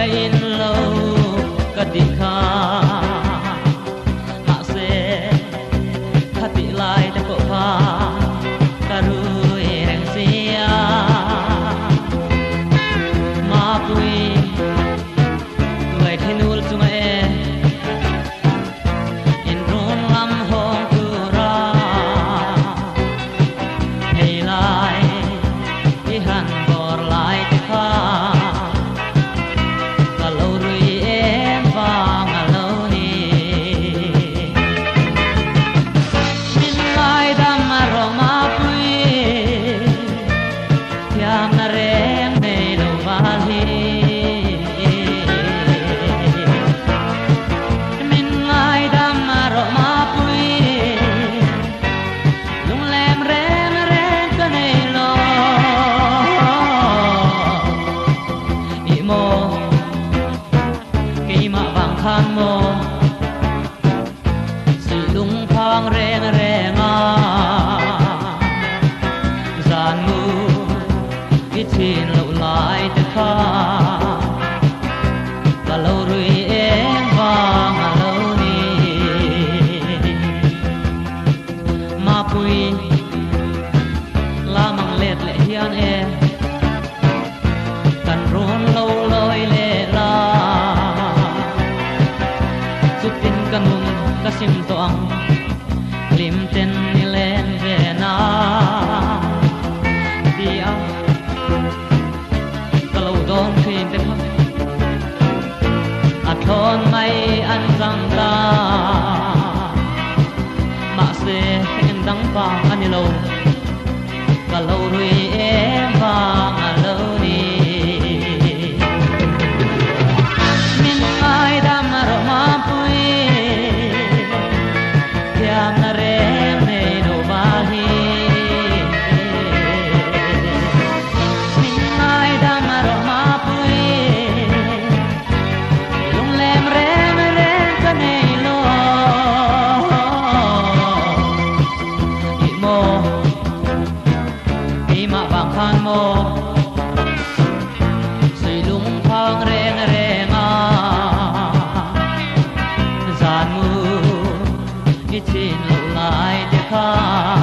in lâu ka ti kha ma se kha ti lai ta ko pha ka ru reng sia ma pui lai thinul chu ma e in ron lam hong tu ra hei lai i han bor lai ta kha khan mo si lung phang reng reng a zan mu ki chin lo lai te kha ka lo rui em vang a lo ni ma pui la mang let le hian e kan ron lo loi le la kanum kasim toang lim ten ni len ve na dia kalau don khin te kha a thon mai an sang ta ma se en dang pa ani lo kalau rui em vang a lo ni min ai da ma ro ma pui na rem nei no bahi min ai da maro ma pui lung lem rem ka nei lo i mo i ma bang khan mo sui lung phang reng reng a zan mu chin lo lai te kha